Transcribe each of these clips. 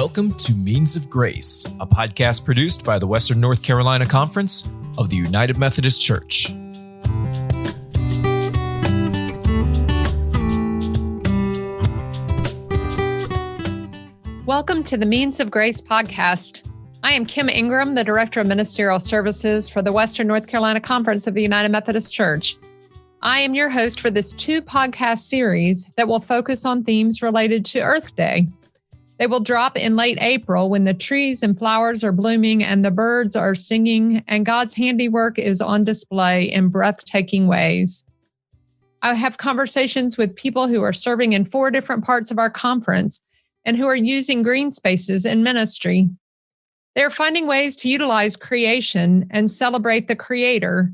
Welcome to Means of Grace, a podcast produced by the Western North Carolina Conference of the United Methodist Church. Welcome to the Means of Grace podcast. I am Kim Ingram, the Director of Ministerial Services for the Western North Carolina Conference of the United Methodist Church. I am your host for this two-podcast series that will focus on themes related to Earth Day. They will drop in late April when the trees and flowers are blooming and the birds are singing and God's handiwork is on display in breathtaking ways. I have conversations with people who are serving in 4 different parts of our conference and who are using green spaces in ministry. They're finding ways to utilize creation and celebrate the Creator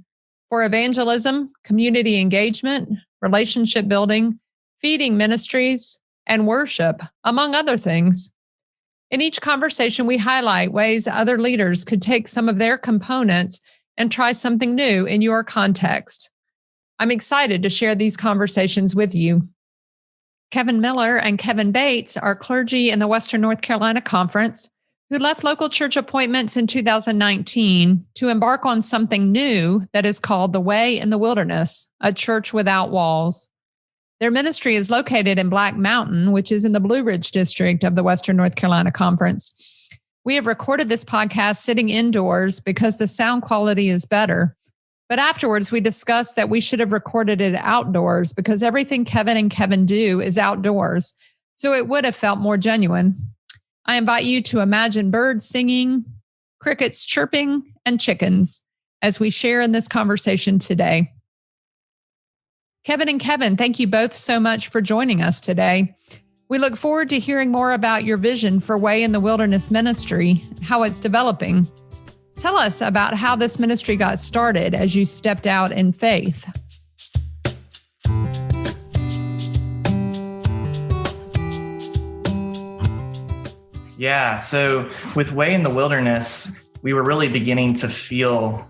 for evangelism, community engagement, relationship building, feeding ministries, and worship, among other things. In each conversation, we highlight ways other leaders could take some of their components and try something new in your context. I'm excited to share these conversations with you. Kevin Miller and Kevin Bates are clergy in the Western North Carolina Conference who left local church appointments in 2019 to embark on something new that is called The Way in the Wilderness, a church without walls. Their ministry is located in Black Mountain, which is in the Blue Ridge district of the Western North Carolina Conference. We have recorded this podcast sitting indoors because the sound quality is better. But afterwards, we discussed that we should have recorded it outdoors because everything Kevin and Kevin do is outdoors, so it would have felt more genuine. I invite you to imagine birds singing, crickets chirping, and chickens as we share in this conversation today. Kevin and Kevin, thank you both so much for joining us today. We look forward to hearing more about your vision for Way in the Wilderness ministry, how it's developing. Tell us about how this ministry got started as you stepped out in faith. Yeah, so with Way in the Wilderness, we were really beginning to feel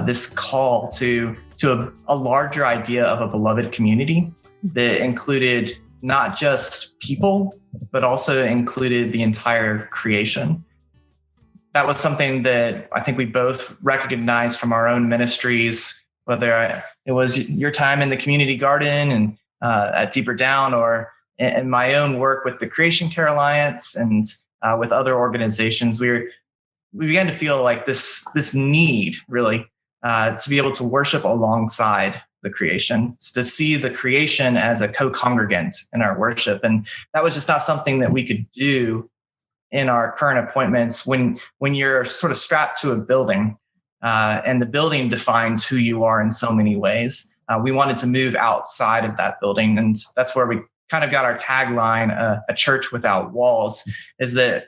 this call to a larger idea of a beloved community that included not just people, but also included the entire creation. That was something that I think we both recognized from our own ministries, whether it was your time in the community garden and at Deeper Down, or in my own work with the Creation Care Alliance and with other organizations. We began to feel like this need really to be able to worship alongside the creation, to see the creation as a co-congregant in our worship. And that was just not something that we could do in our current appointments when you're sort of strapped to a building and the building defines who you are in so many ways. We wanted to move outside of that building. And that's where we kind of got our tagline, a church without walls, is that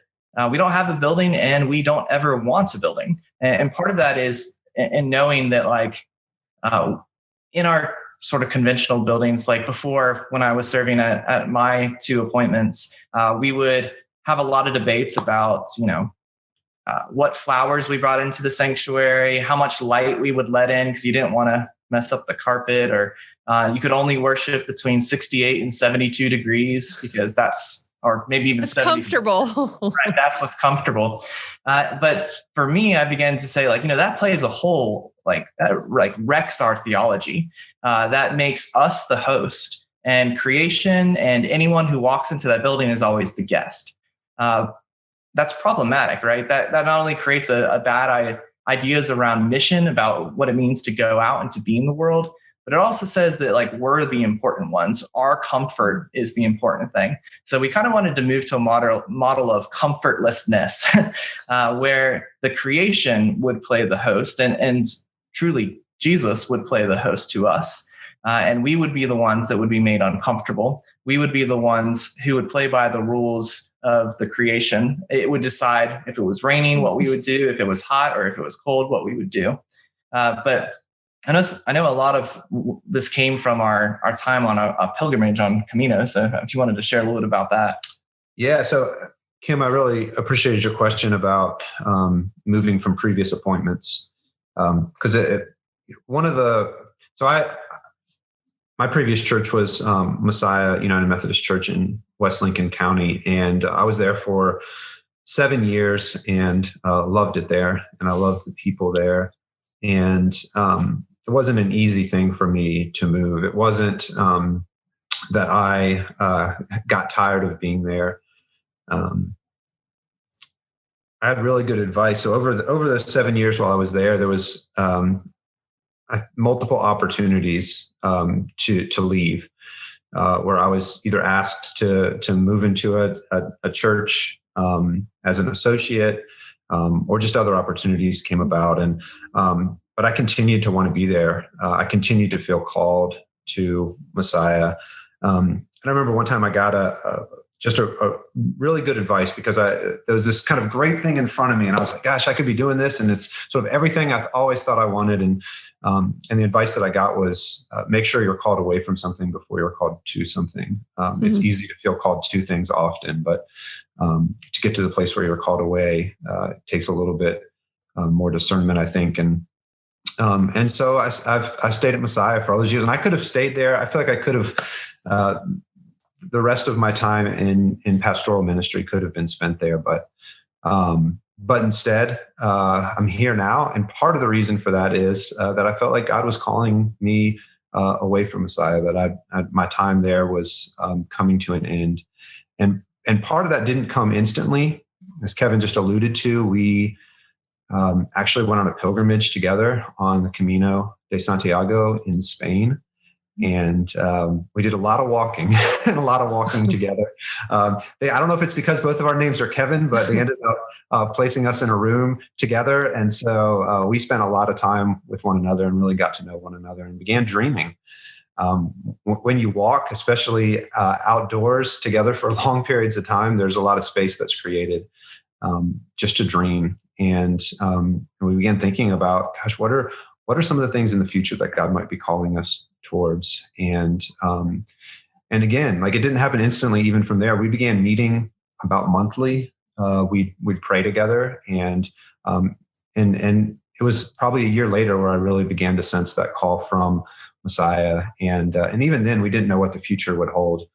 we don't have a building and we don't ever want a building. And part of that is in knowing that, like, in our sort of conventional buildings, like before when I was serving at my 2 appointments, we would have a lot of debates about, what flowers we brought into the sanctuary, how much light we would let in because you didn't want to mess up the carpet, or you could only worship between 68 and 72 degrees because that's, or maybe even 70. Comfortable. Right, that's what's comfortable. But for me, I began to say, that plays a whole, that wrecks our theology. That makes us the host, and creation and anyone who walks into that building is always the guest. That's problematic, right? That not only creates a bad ideas around mission about what it means to go out and to be in the world, but it also says that we're the important ones. Our comfort is the important thing. So we kind of wanted to move to a model of comfortlessness, where the creation would play the host, and truly Jesus would play the host to us. And we would be the ones that would be made uncomfortable. We would be the ones who would play by the rules of the creation. It would decide if it was raining, what we would do, if it was hot, or if it was cold, what we would do. But I know a lot of this came from our time on a pilgrimage on Camino. So if you wanted to share a little bit about that. Yeah. So Kim, I really appreciated your question about moving from previous appointments. Because my previous church was Messiah United Methodist Church in West Lincoln County. And I was there for 7 years and loved it there, and I loved the people there. And it wasn't an easy thing for me to move. It wasn't that I got tired of being there. I had really good advice. So over those 7 years while I was there, there was multiple opportunities to leave, where I was either asked to move into a church as an associate, or just other opportunities came about. And but I continued to want to be there. I continued to feel called to Messiah. And I remember one time I got a really good advice, because there was this kind of great thing in front of me, and I was like, gosh, I could be doing this. And it's sort of everything I've always thought I wanted. And the advice that I got was, make sure you're called away from something before you're called to something. It's easy to feel called to things often, but to get to the place where you're called away, it takes a little bit more discernment, I think. And so I stayed at Messiah for all those years, and I could have stayed there. I feel like I could have, the rest of my time in pastoral ministry could have been spent there, but instead, I'm here now. And part of the reason for that is that I felt like God was calling me away from Messiah, that my time there was coming to an end. And part of that didn't come instantly. As Kevin just alluded to, we actually went on a pilgrimage together on the Camino de Santiago in Spain. And we did a lot of walking together. I don't know if it's because both of our names are Kevin, but they ended up placing us in a room together. And so we spent a lot of time with one another and really got to know one another and began dreaming. When you walk, especially outdoors together for long periods of time, there's a lot of space that's created just to dream. And we began thinking about, gosh, what are some of the things in the future that God might be calling us towards? And again, like, it didn't happen instantly. Even from there, we began meeting about monthly. We'd pray together, and it was probably a year later where I really began to sense that call from Messiah. And even then, we didn't know what the future would hold.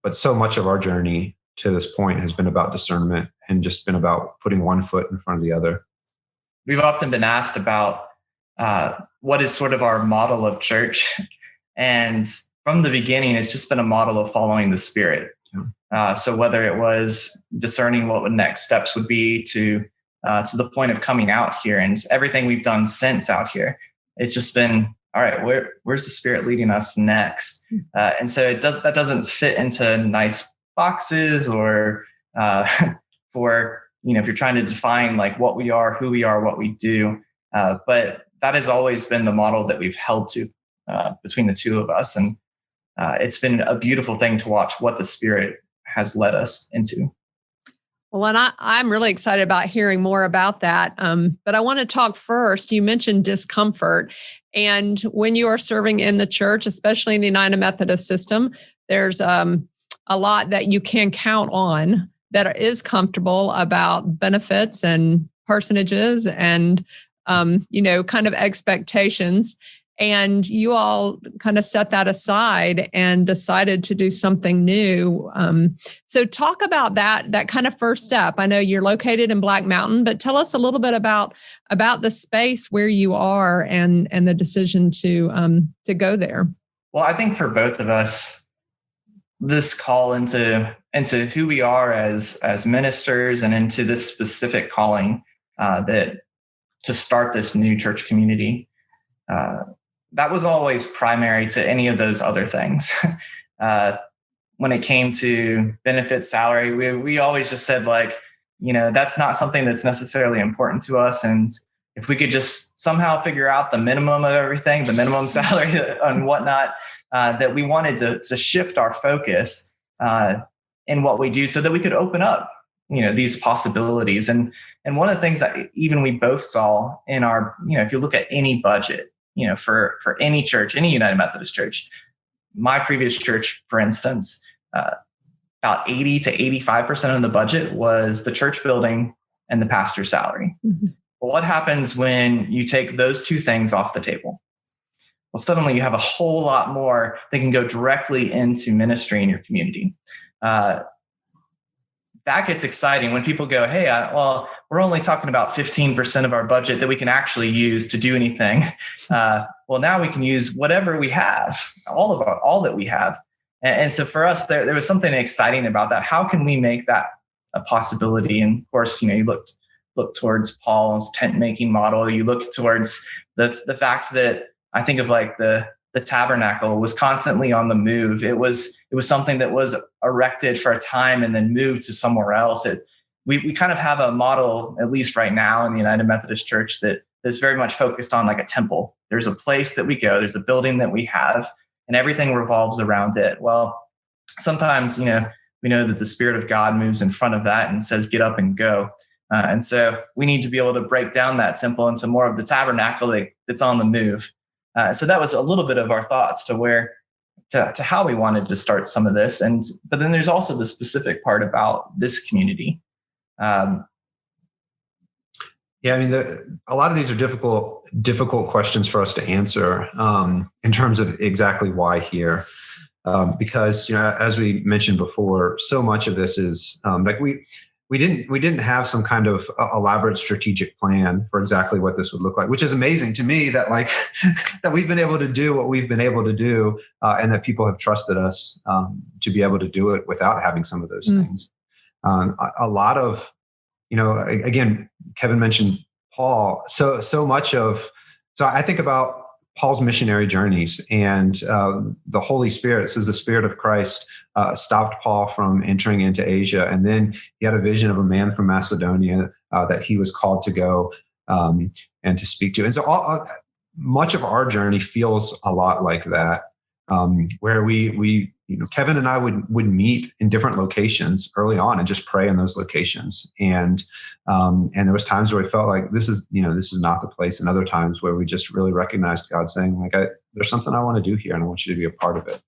But so much of our journey to this point has been about discernment and just been about putting one foot in front of the other. We've often been asked about what is sort of our model of church. And from the beginning, it's just been a model of following the Spirit. So whether it was discerning what next steps would be to the point of coming out here, and everything we've done since out here, it's just been, all right, where's the Spirit leading us next? And so that doesn't fit into nice boxes, or for, if you're trying to define like what we are, who we are, what we do. But that has always been the model that we've held to between the two of us. And it's been a beautiful thing to watch what the Spirit has led us into. Well, and I'm really excited about hearing more about that. But I want to talk first. You mentioned discomfort. And when you are serving in the church, especially in the United Methodist system, there's a lot that you can count on that is comfortable about benefits and personages and kind of expectations. And you all kind of set that aside and decided to do something new. So talk about that kind of first step. I know you're located in Black Mountain, but tell us a little bit about the space where you are and the decision to go there. Well, I think for both of us, this call into who we are as ministers and into this specific calling that to start this new church community, that was always primary to any of those other things. When it came to benefit salary, we always just said, like, that's not something that's necessarily important to us. And if we could just somehow figure out the minimum of everything, the minimum salary and whatnot, that we wanted to shift our focus in what we do so that we could open up, these possibilities. And one of the things that even we both saw in our, if you look at any budget, for any church, any United Methodist church, my previous church, for instance, about 80 to 85% of the budget was the church building and the pastor's salary. Mm-hmm. Well, what happens when you take those two things off the table? Well, suddenly you have a whole lot more that can go directly into ministry in your community. that gets exciting when people go, hey, well, we're only talking about 15% of our budget that we can actually use to do anything. Well, now we can use whatever we have, all that we have. And so for us, there was something exciting about that. How can we make that a possibility? And of course, you look towards Paul's tent making model. You look towards the fact that I think of like the tabernacle was constantly on the move. It was something that was erected for a time and then moved to somewhere else. We kind of have a model, at least right now in the United Methodist Church, that is very much focused on like a temple. There's a place that we go, there's a building that we have, and everything revolves around it. Well, sometimes, we know that the Spirit of God moves in front of that and says, get up and go. And so we need to be able to break down that temple into more of the tabernacle that's on the move. So that was a little bit of our thoughts to how we wanted to start some of this. But then there's also the specific part about this community. Yeah, I mean, a lot of these are difficult questions for us to answer in terms of exactly why here, because as we mentioned before, so much of this is like we didn't have some kind of elaborate strategic plan for exactly what this would look like, which is amazing to me that like that we've been able to do what we've been able to do, and that people have trusted us to be able to do it without having some of those things. A lot of again, Kevin mentioned Paul. So much of, so I think about Paul's missionary journeys, and the Holy Spirit, says the Spirit of Christ stopped Paul from entering into Asia. And then he had a vision of a man from Macedonia that he was called to go and to speak to. And so much of our journey feels a lot like that, where we Kevin and I would meet in different locations early on and just pray in those locations. And there was times where we felt like this is not the place, and other times where we just really recognized God saying like, there's something I want to do here and I want you to be a part of it.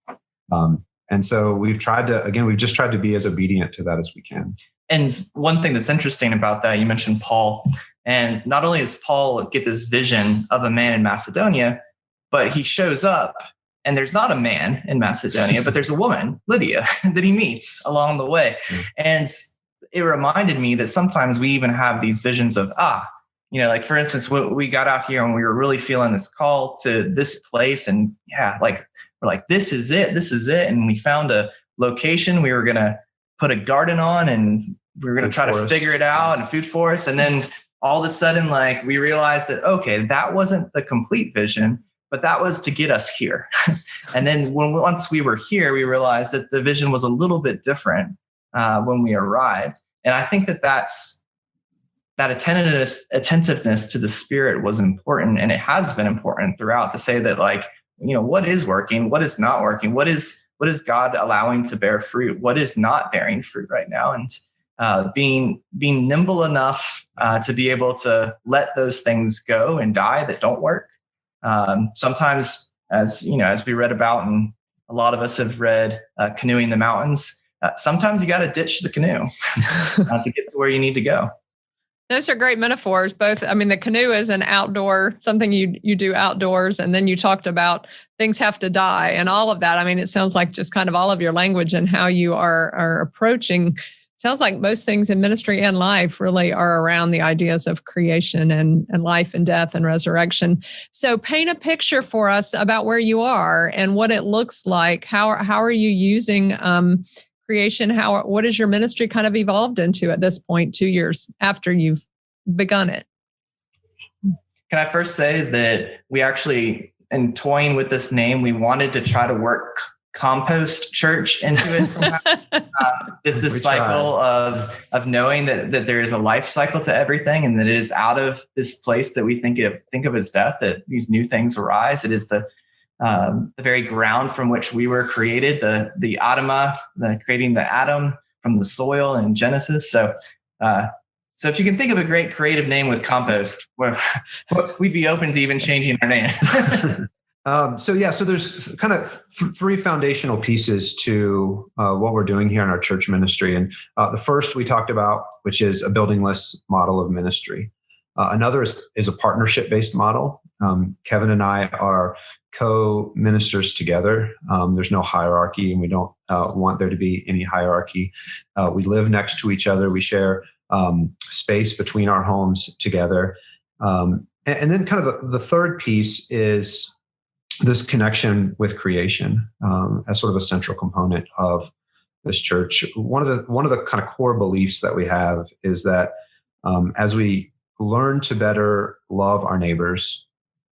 And so we've just tried to be as obedient to that as we can. And one thing that's interesting about that, you mentioned Paul, and not only does Paul get this vision of a man in Macedonia, but he shows up and there's not a man in Macedonia, but there's a woman, Lydia, that he meets along the way. And it reminded me that sometimes we even have these visions of, like for instance, we got out here and we were really feeling this call to this place. And we're like, this is it. And we found a location. We were going to put a garden on and we were going to try to figure it out, and food forest. And then all of a sudden, like we realized that, okay, that wasn't the complete vision, but that was to get us here. And then once we were here, we realized that the vision was a little bit different when we arrived. And I think that attentiveness to the Spirit was important, and it has been important throughout, to say that like, what is working, what is not working, what is God allowing to bear fruit, what is not bearing fruit right now, and being nimble enough to be able to let those things go and die that don't work. Sometimes, as we read about, and a lot of us have read Canoeing the Mountains, sometimes you got to ditch the canoe to get to where you need to go. Those are great metaphors. Both, I mean, the canoe is an outdoor, something you do outdoors. And then you talked about things have to die and all of that. I mean, it sounds like just kind of all of your language and how you are approaching. Sounds like most things in ministry and life really are around the ideas of creation and life and death and resurrection. So paint a picture for us about where you are and what it looks like. How are you using creation? What has your ministry kind of evolved into at this point, 2 years after you've begun it? Can I first say that we actually, in toying with this name, we wanted to try to work compost church into it somehow. This cycle of knowing that there is a life cycle to everything, and that it is out of this place that we think of as death that these new things arise. It is the very ground from which we were created, the Adamah, creating the Adam from the soil in Genesis. So if you can think of a great creative name with compost, we'd be open to even changing our name. So there's kind of three foundational pieces to what we're doing here in our church ministry. And the first we talked about, which is a buildingless model of ministry. Another is a partnership-based model. Kevin and I are co-ministers together. There's no hierarchy, and we don't want there to be any hierarchy. We live next to each other. We share space between our homes together. And then kind of the third piece is this connection with creation as sort of a central component of this church. One of the kind of core beliefs that we have is that as we learn to better love our neighbors,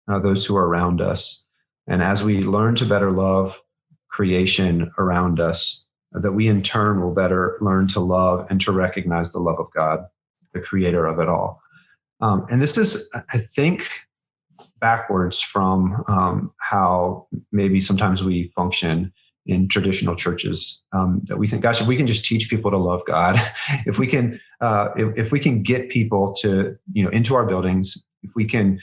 those who are around us, and as we learn to better love creation around us, that we in turn will better learn to love and to recognize the love of God, the creator of it all. And this is, I think, backwards from how maybe sometimes we function in traditional churches, that we think, gosh, if we can just teach people to love God, if we can get people to, into our buildings, if we can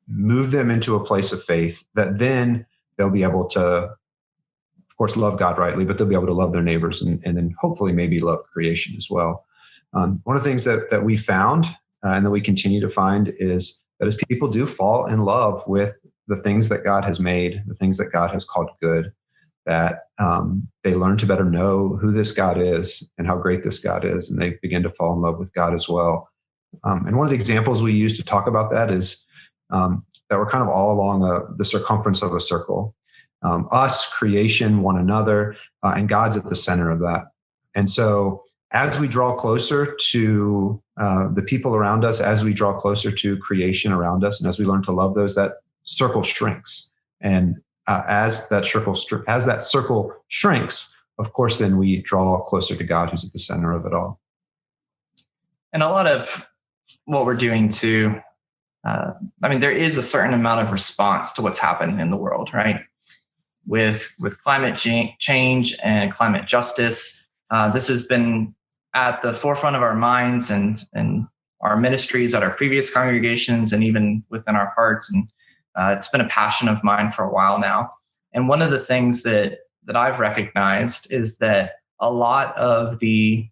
move them into a place of faith, that then they'll be able to, of course, love God rightly, but they'll be able to love their neighbors and then hopefully maybe love creation as well. One of the things that we found and that we continue to find is that as people do fall in love with the things that God has made, the things that God has called good, that they learn to better know who this God is and how great this God is, and they begin to fall in love with God as well. And one of the examples we use to talk about that is that we're kind of all along the circumference of a circle. Us, creation, one another, and God's at the center of that. And so as we draw closer to the people around us, as we draw closer to creation around us, and as we learn to love those, that circle shrinks. And as that circle shrinks, of course, then we draw closer to God, who's at the center of it all. And a lot of what we're doing too, there is a certain amount of response to what's happening in the world, right? With climate change and climate justice, this has been at the forefront of our minds and our ministries at our previous congregations and even within our hearts. And it's been a passion of mine for a while now. And one of the things that I've recognized is that a lot of the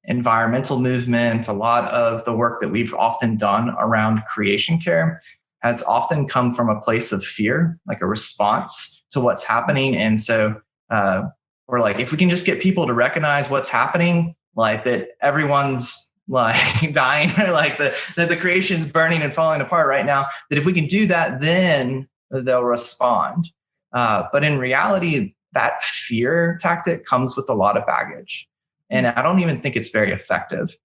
environmental movement, a lot of the work that we've often done around creation care has often come from a place of fear, like a response to what's happening. And so we're like, if we can just get people to recognize what's happening, like that everyone's like dying, or like that the creation's burning and falling apart right now, that if we can do that, then they'll respond. But in reality, that fear tactic comes with a lot of baggage. And I don't even think it's very effective.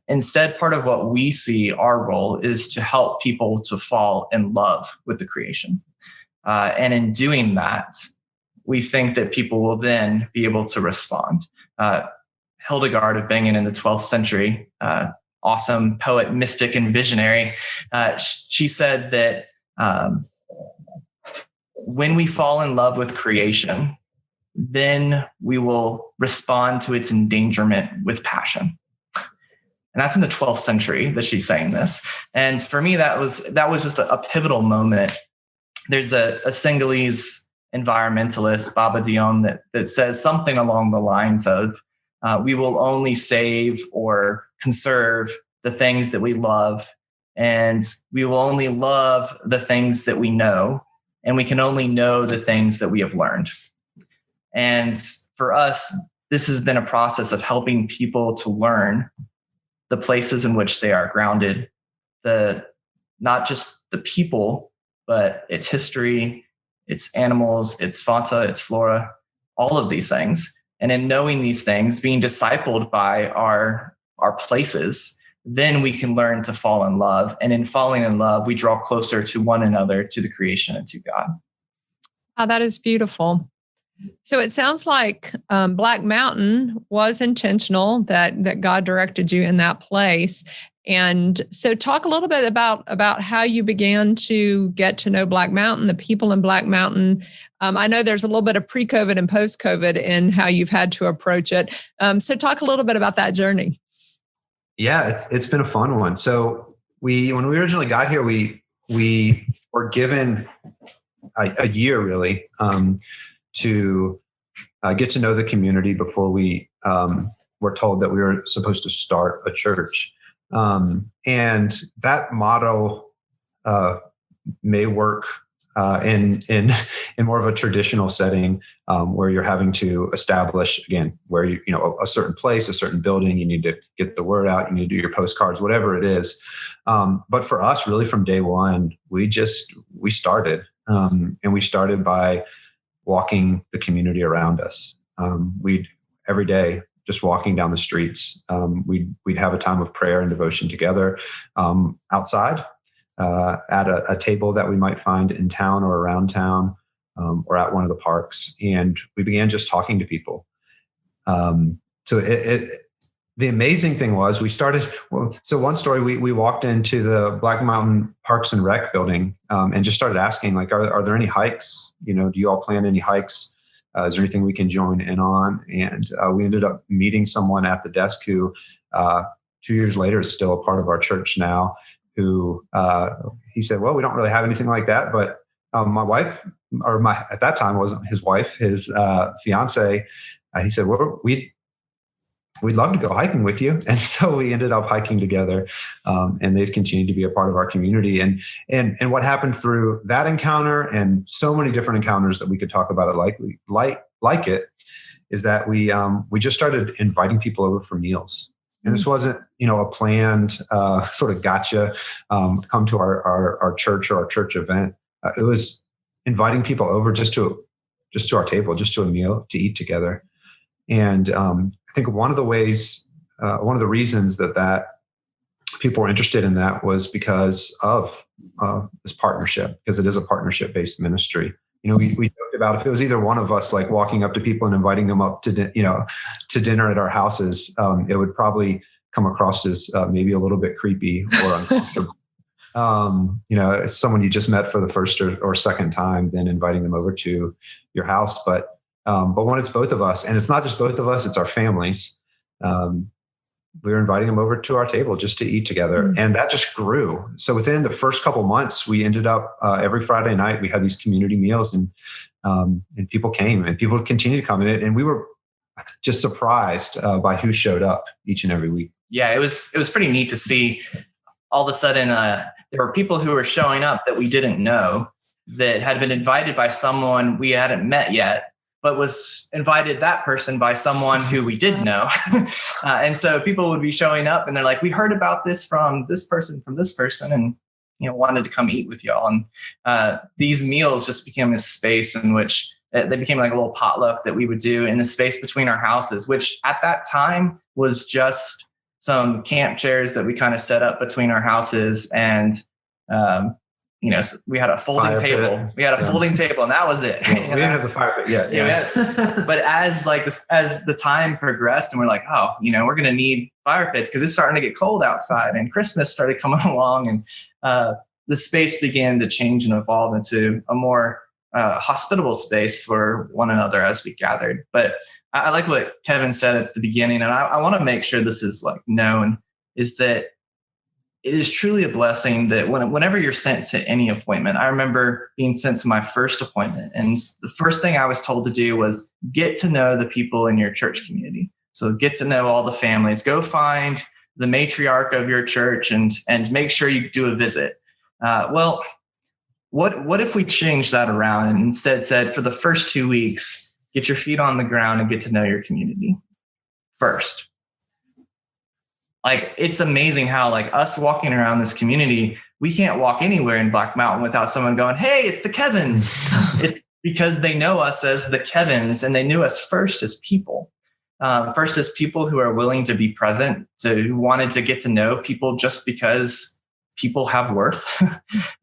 Instead, part of what we see our role is to help people to fall in love with the creation. And in doing that, we think that people will then be able to respond. Hildegard of Bingen in the 12th century, awesome poet, mystic, and visionary, she said that when we fall in love with creation, then we will respond to its endangerment with passion. And that's in the 12th century that she's saying this. And for me, that was just a pivotal moment. There's a Senegalese environmentalist, Baba Dione, that says something along the lines of, we will only save or conserve the things that we love, and we will only love the things that we know, and we can only know the things that we have learned. And for us, this has been a process of helping people to learn the places in which they are grounded, not just the people, but its history, its animals, its fauna, its flora, all of these things. And in knowing these things, being discipled by our places, then we can learn to fall in love. And in falling in love, we draw closer to one another, to the creation, and to God. Oh, that is beautiful. So it sounds like Black Mountain was intentional, that God directed you in that place. And so talk a little bit about how you began to get to know Black Mountain, the people in Black Mountain. I know there's a little bit of pre-COVID and post-COVID in how you've had to approach it. So talk a little bit about that journey. Yeah, it's been a fun one. So when we originally got here, we were given a year really to get to know the community before we were told that we were supposed to start a church. And that motto may work in more of a traditional setting, where you're having to establish, again, where a certain place, a certain building, you need to get the word out, you need to do your postcards, whatever it is. But for us, really from day one, we started, and we started by walking the community around us. We'd every day just walking down the streets. We'd have a time of prayer and devotion together outside. At a table that we might find in town or around town, or at one of the parks. And we began just talking to people. So the amazing thing was so one story, we walked into the Black Mountain Parks and Rec building, and just started asking, like, are there any hikes? Do you all plan any hikes? Is there anything we can join in on? And we ended up meeting someone at the desk who 2 years later is still a part of our church now, who he said, well, we don't really have anything like that, but my wife, at that time wasn't his wife, his fiance, he said, well, we'd love to go hiking with you. And so we ended up hiking together, and they've continued to be a part of our community. And what happened through that encounter, and so many different encounters that we could talk about it like it, is that we just started inviting people over for meals. And this wasn't, a planned sort of gotcha, come to our church or our church event. It was inviting people over just to our table, just to a meal, to eat together. And I think one of the reasons that people were interested in that was because of this partnership, because it is a partnership-based ministry. We joked about if it was either one of us, like walking up to people and inviting them up to dinner at our houses, it would probably come across as maybe a little bit creepy or uncomfortable. It's someone you just met for the first or second time, then inviting them over to your house. But when it's both of us, and it's not just both of us, it's our families, we were inviting them over to our table just to eat together. Mm-hmm. And that just grew. So within the first couple months, we ended up every Friday night, we had these community meals, and people came, and people continued to come in, and we were just surprised by who showed up each and every week. Yeah, it was pretty neat to see. All of a sudden, there were people who were showing up that we didn't know, that had been invited by someone we hadn't met yet, but was invited, that person, by someone who we did know. And so people would be showing up, and they're like, we heard about this from this person, and wanted to come eat with y'all. And these meals just became a space in which they became like a little potluck that we would do in the space between our houses, which at that time was just some camp chairs that we kind of set up between our houses. And, we had a folding table. We had a folding table, and that was it. We didn't have the fire pit yet. Yeah. But as the time progressed, and we're like, we're going to need fire pits because it's starting to get cold outside, and Christmas started coming along, and the space began to change and evolve into a more hospitable space for one another as we gathered. But I like what Kevin said at the beginning, and I want to make sure this is known, is that it is truly a blessing that whenever you're sent to any appointment. I remember being sent to my first appointment, and the first thing I was told to do was get to know the people in your church community. So get to know all the families. Go find the matriarch of your church and make sure you do a visit. What if we changed that around and instead said, for the first 2 weeks, get your feet on the ground and get to know your community first? It's amazing how us walking around this community, we can't walk anywhere in Black Mountain without someone going, hey, it's the Kevins. It's because they know us as the Kevins, and they knew us first as people. First as people who are willing to be present, who wanted to get to know people just because people have worth,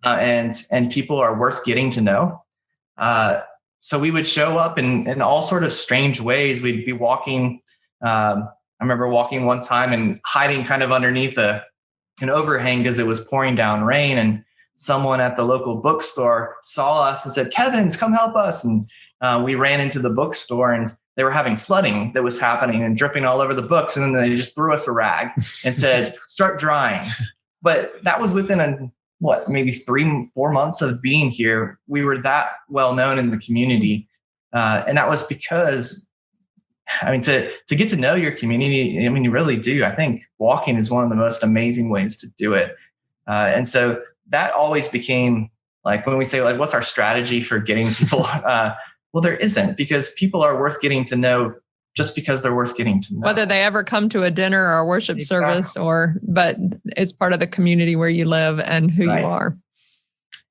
and people are worth getting to know. So we would show up in all sort of strange ways. We'd be walking. I remember walking one time and hiding kind of underneath an overhang because it was pouring down rain, and someone at the local bookstore saw us and said, Kevins, come help us. And we ran into the bookstore, and they were having flooding that was happening and dripping all over the books. And then they just threw us a rag and said, start drying. But that was within maybe 3-4 months of being here. We were that well known in the community. And that was because, to get to know your community, you really do. I think walking is one of the most amazing ways to do it. And so that always became like when we say like, what's our strategy for getting people? Well, there isn't, because people are worth getting to know just because they're worth getting to know. Whether they ever come to a dinner or a worship service but it's part of the community where you live and who you are.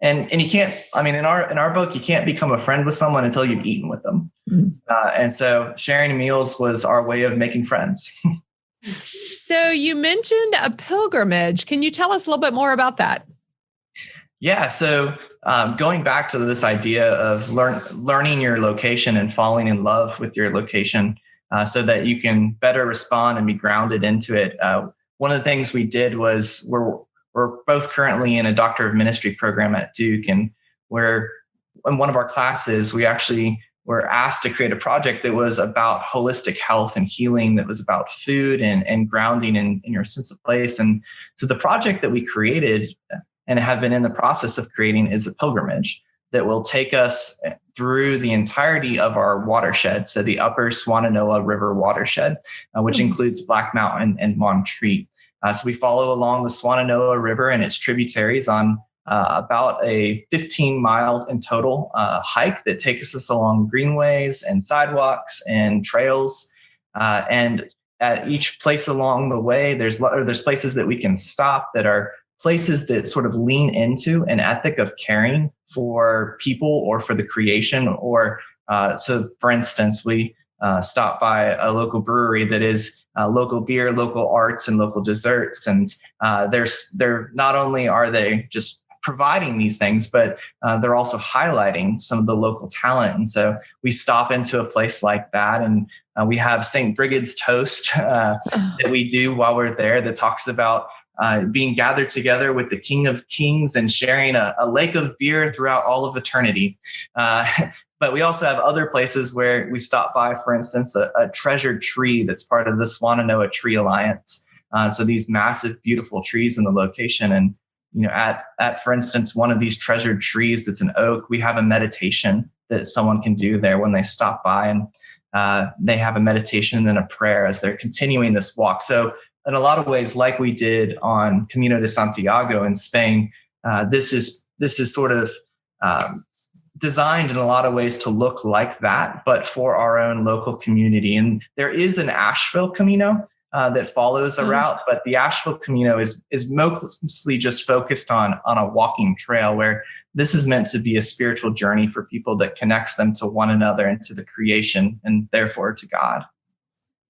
And you can't, I mean, in our book, you can't become a friend with someone until you've eaten with them. And so sharing meals was our way of making friends. So you mentioned a pilgrimage. Can you tell us a little bit more about that? Yeah. So going back to this idea of learning your location and falling in love with your location so that you can better respond and be grounded into it. One of the things we did was we're both currently in a Doctor of Ministry program at Duke, and where in one of our classes, we actually were asked to create a project that was about holistic health and healing, that was about food and grounding in your sense of place. And so the project that we created and have been in the process of creating is a pilgrimage that will take us through the entirety of our watershed. So the upper Swannanoa River watershed, which includes Black Mountain and Montreat. So we follow along the Swannanoa River and its tributaries on about a 15-mile in total hike that takes us along greenways and sidewalks and trails. And at each place along the way, there's places that we can stop that are places that sort of lean into an ethic of caring for people or for the creation. Or so, for instance, we stop by a local brewery that is local beer, local arts, and local desserts. And they're not only are they just providing these things, but they're also highlighting some of the local talent. And so we stop into a place like that, and we have St. Brigid's Toast that we do while we're there that talks about being gathered together with the King of Kings and sharing a lake of beer throughout all of eternity. But we also have other places where we stop by, for instance, a treasured tree that's part of the Swannanoa Tree Alliance. So these massive, beautiful trees in the location. And, you know, at, for instance, one of these treasured trees that's an oak, we have a meditation that someone can do there when they stop by. And they have a meditation and a prayer as they're continuing this walk. So in a lot of ways, like we did on Camino de Santiago in Spain, this is sort of designed in a lot of ways to look like that, but for our own local community. And there is an Asheville Camino that follows a route, but the Asheville Camino is mostly just focused on a walking trail, where this is meant to be a spiritual journey for people that connects them to one another and to the creation, and therefore to God.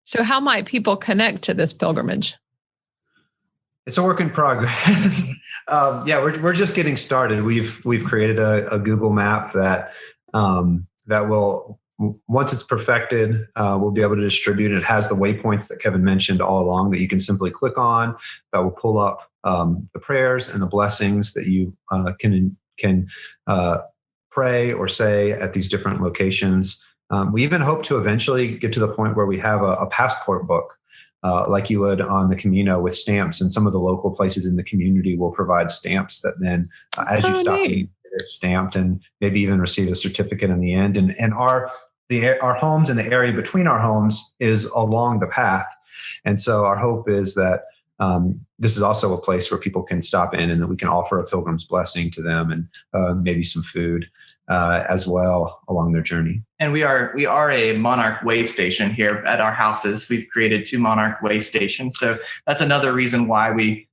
So how might people connect to this pilgrimage? It's a work in progress. We're just getting started. We've created a Google map that will, once it's perfected, we'll be able to distribute. It has the waypoints that Kevin mentioned all along that you can simply click on. That will pull up the prayers and the blessings that you can pray or say at these different locations. We even hope to eventually get to the point where we have a passport book, like you would on the Camino, with stamps, and some of the local places in the community will provide stamps that then, as you stop, it's stamped, and maybe even receive a certificate in the end. And our homes and the area between our homes is along the path, and so our hope is that this is also a place where people can stop in, and that we can offer a pilgrim's blessing to them, and maybe some food as well along their journey. And we are a Monarch Way station here at our houses. We've created 2 Monarch Way stations. So that's another reason why we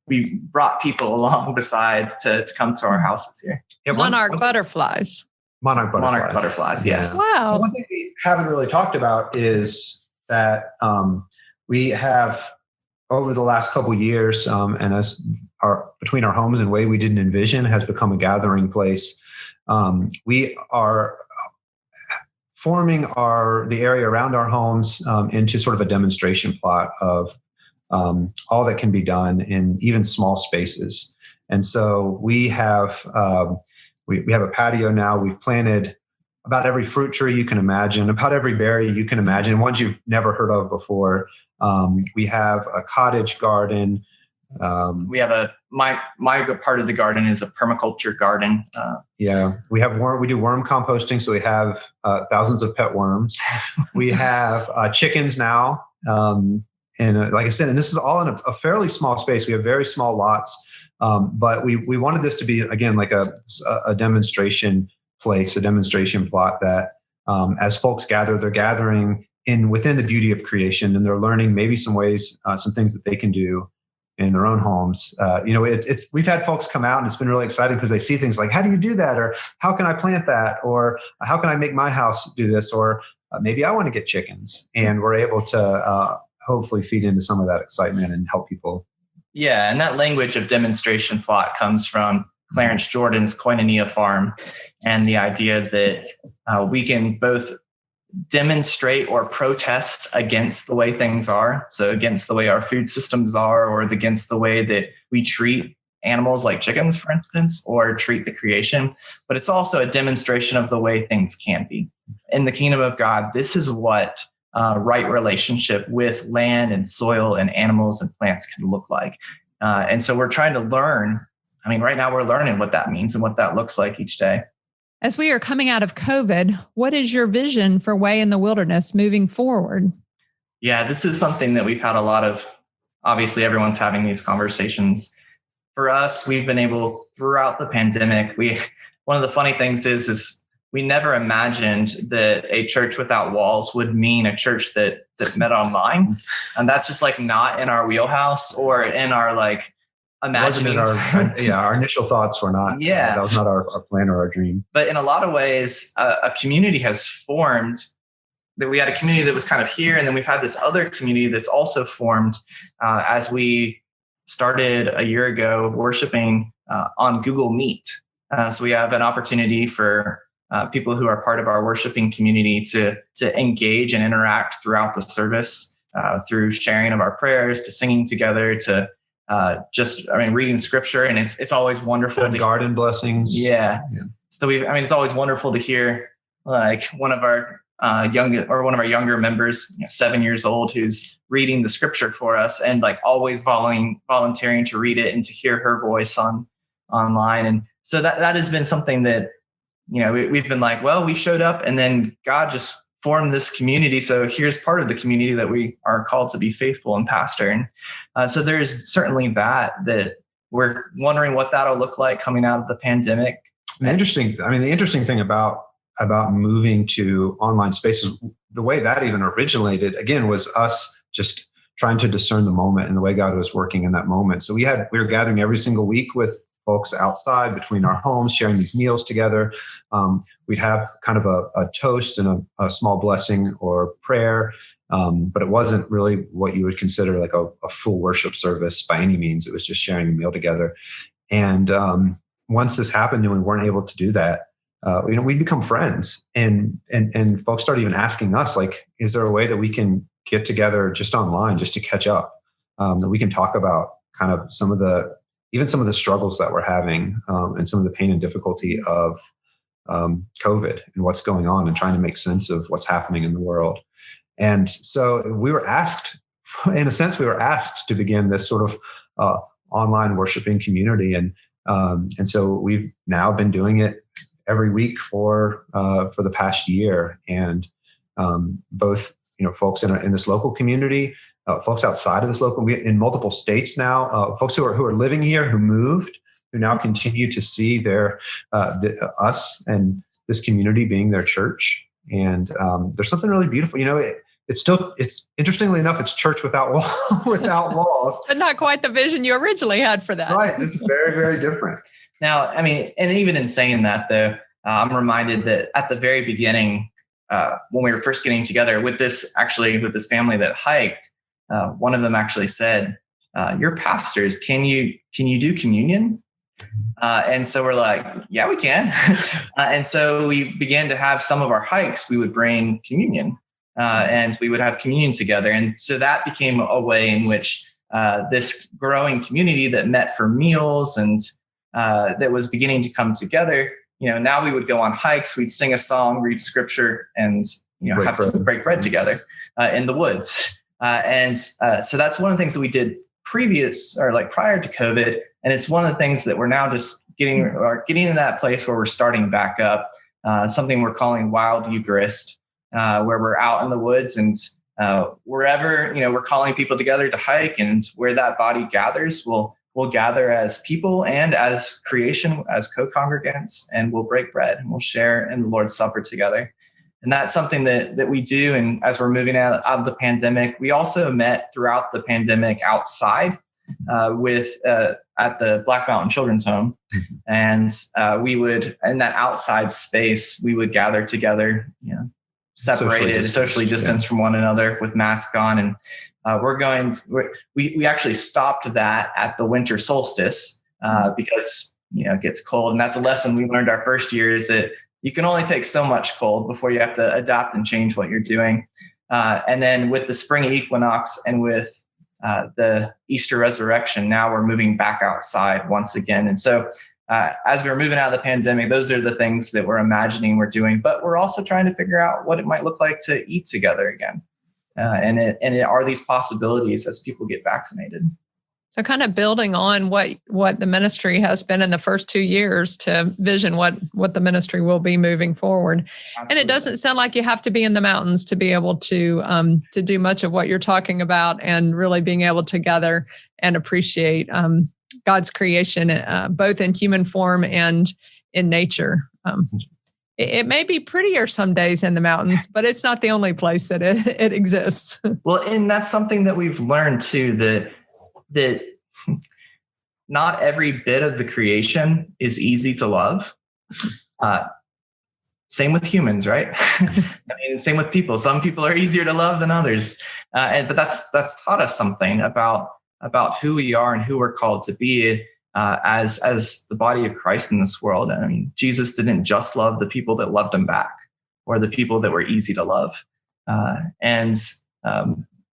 brought people along beside to come to our houses here. Yeah, Monarch butterflies. Monarch butterflies, yes. Wow. So one thing we haven't really talked about is that we have, over the last couple of years, and as between our homes and Way We Didn't Envision has become a gathering place. We are forming the area around our homes into sort of a demonstration plot of all that can be done in even small spaces. And so we have we have a patio now. We've planted about every fruit tree you can imagine, about every berry you can imagine, ones you've never heard of before. We have a cottage garden. We have my part of the garden is a permaculture garden. We do worm composting, so we have thousands of pet worms. We have chickens now, like I said, and this is all in a fairly small space. We have very small lots, but we wanted this to be, again, like a demonstration place, a demonstration plot that as folks gather, they're gathering within the beauty of creation, and they're learning maybe some ways, some things that they can do in their own homes. We've had folks come out, and it's been really exciting because they see things like, how do you do that? Or how can I plant that? Or how can I make my house do this? Or maybe I want to get chickens. And we're able to hopefully feed into some of that excitement and help people. Yeah, and that language of demonstration plot comes from Clarence Jordan's Koinonia Farm, and the idea that we can both demonstrate or protest against the way things are. So against the way our food systems are, or against the way that we treat animals like chickens, for instance, or treat the creation. But it's also a demonstration of the way things can be. In the kingdom of God, this is what right relationship with land and soil and animals and plants can look like. And so we're trying to learn. I mean, right now we're learning what that means and what that looks like each day. As we are coming out of COVID, what is your vision for Way in the Wilderness moving forward? Yeah, this is something that we've had a lot of. Obviously, everyone's having these conversations. For us, we've been able, throughout the pandemic, one of the funny things is we never imagined that a church without walls would mean a church that met online. And that's just like not in our wheelhouse or in our like imagining. Our initial thoughts were not. Yeah, that was not our plan or our dream. But in a lot of ways, a community has formed. That we had a community that was kind of here, and then we've had this other community that's also formed as we started a year ago worshiping on Google Meet. So we have an opportunity for people who are part of our worshiping community to engage and interact throughout the service through sharing of our prayers, to singing together, to reading scripture. And it's always wonderful. Garden blessings. Yeah. So it's always wonderful to hear like one of our younger members, 7 years old, who's reading the scripture for us and like always volunteering to read it and to hear her voice online. And so that has been something that, we've been like, well, we showed up and then God just formed this community. So here's part of the community that we are called to be faithful and pastor. And so there's certainly that we're wondering what that'll look like coming out of the pandemic. The interesting thing about moving to online spaces, the way that even originated, again, was us just trying to discern the moment and the way God was working in that moment. So we were gathering every single week with folks outside between our homes, sharing these meals together. We'd have kind of a toast and a small blessing or prayer, but it wasn't really what you would consider like a full worship service by any means. It was just sharing a meal together. And once this happened and we weren't able to do that, we'd become friends, and folks started even asking us, like, is there a way that we can get together just online, just to catch up, that we can talk about kind of some of the struggles that we're having, and some of the pain and difficulty of COVID and what's going on, and trying to make sense of what's happening in the world. And so we were asked to begin this sort of online worshiping community, and so we've now been doing it every week for the past year, and both folks in this local community, folks outside of this local, in multiple states now, folks who are living here, who moved, who now continue to see us and this community being their church. And there's something really beautiful. It's interestingly enough, it's church without walls, but not quite the vision you originally had for that. Right, it's very, very different. Now, and even in saying that, though, I'm reminded that at the very beginning, when we were first getting together with this family that hiked, one of them actually said, "You're pastors. Can you do communion?" And so we're like, "Yeah, we can." And so we began to have some of our hikes. We would bring communion, and we would have communion together. And so that became a way in which this growing community that met for meals and that was beginning to come together. Now we would go on hikes, we'd sing a song, read scripture, and break bread together in the woods. So that's one of the things that we did prior to COVID. And it's one of the things that we're now just getting in that place where we're starting back up, something we're calling Wild Eucharist, where we're out in the woods and wherever, we're calling people together to hike, and where that body gathers, we'll gather as people and as creation, as co-congregants, and we'll break bread and we'll share in the Lord's Supper together. And that's something that we do. And as we're moving out of the pandemic, we also met throughout the pandemic outside at the Black Mountain Children's Home. And we would, in that outside space, we would gather together, separated, socially distanced from one another with masks on. And we actually stopped that at the winter solstice because, it gets cold. And that's a lesson we learned our first year, is that you can only take so much cold before you have to adapt and change what you're doing. And then with the spring equinox and with the Easter resurrection, now we're moving back outside once again. And so as we're moving out of the pandemic, those are the things that we're imagining we're doing, but we're also trying to figure out what it might look like to eat together again. And are these possibilities as people get vaccinated? So kind of building on what the ministry has been in the first 2 years to vision what the ministry will be moving forward. Absolutely. And it doesn't sound like you have to be in the mountains to be able to do much of what you're talking about, and really being able to gather and appreciate God's creation, both in human form and in nature. It may be prettier some days in the mountains, but it's not the only place that it exists. Well, and that's something that we've learned too, that not every bit of the creation is easy to love. Same with humans, right? Same with people. Some people are easier to love than others. But that's taught us something about who we are and who we're called to be as the body of Christ in this world. Jesus didn't just love the people that loved him back, or the people that were easy to love.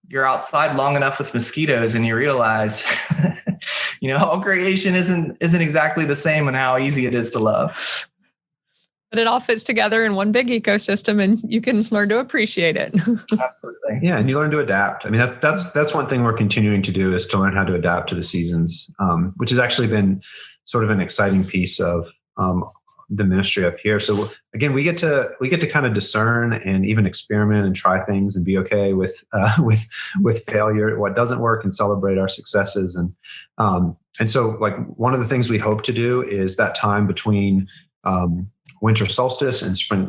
You're outside long enough with mosquitoes and you realize, all creation isn't exactly the same and how easy it is to love. But it all fits together in one big ecosystem, and you can learn to appreciate it. Absolutely. Yeah, and you learn to adapt. That's one thing we're continuing to do, is to learn how to adapt to the seasons, which has actually been sort of an exciting piece of the ministry up here. So again, we get to kind of discern and even experiment and try things and be okay with failure, what doesn't work, and celebrate our successes. And so like one of the things we hope to do is that time between winter solstice and spring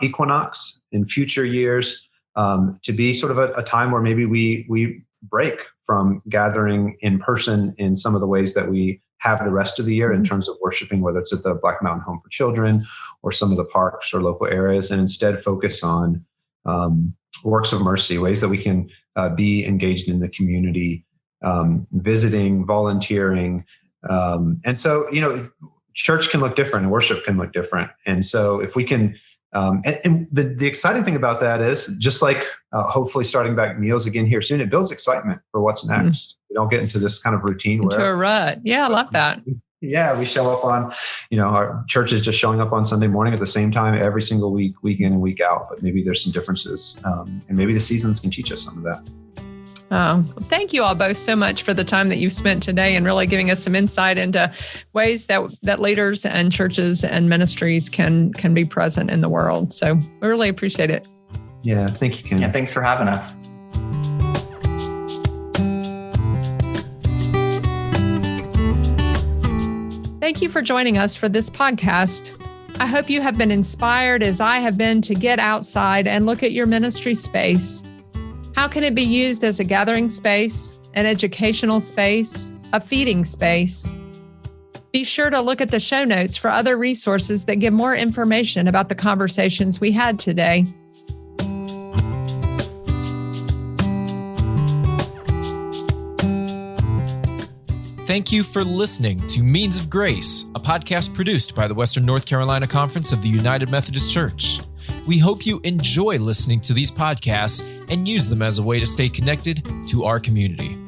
equinox in future years to be sort of a time where maybe we break from gathering in person in some of the ways that we have the rest of the year in terms of worshiping, whether it's at the Black Mountain Home for Children or some of the parks or local areas, and instead focus on works of mercy, ways that we can be engaged in the community, visiting, volunteering. And so, church can look different and worship can look different. And so if we can, and the exciting thing about that is, just like hopefully starting back meals again here soon, it builds excitement for what's next. We don't get into this kind of routine into a rut. Yeah, I love that. Yeah, we show up on, our church is just showing up on Sunday morning at the same time every single week, week in and week out. But maybe there's some differences, and maybe the seasons can teach us some of that. Thank you all both so much for the time that you've spent today, and really giving us some insight into ways that leaders and churches and ministries can be present in the world. So we really appreciate it. Yeah, thank you, Ken. Yeah, thanks for having us. Thank you for joining us for this podcast. I hope you have been inspired, as I have been, to get outside and look at your ministry space. How can it be used as a gathering space, an educational space, a feeding space? Be sure to look at the show notes for other resources that give more information about the conversations we had today. Thank you for listening to Means of Grace, a podcast produced by the Western North Carolina Conference of the United Methodist Church. We hope you enjoy listening to these podcasts and use them as a way to stay connected to our community.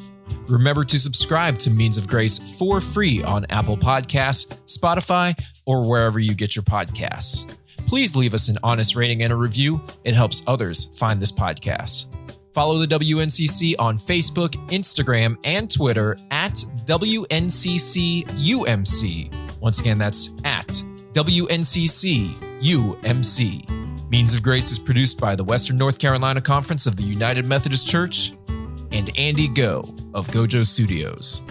Remember to subscribe to Means of Grace for free on Apple Podcasts, Spotify, or wherever you get your podcasts. Please leave us an honest rating and a review. It helps others find this podcast. Follow the WNCC on Facebook, Instagram, and Twitter at WNCCUMC. Once again, that's at WNCCUMC. Means of Grace is produced by the Western North Carolina Conference of the United Methodist Church and Andy Go of Gojo Studios.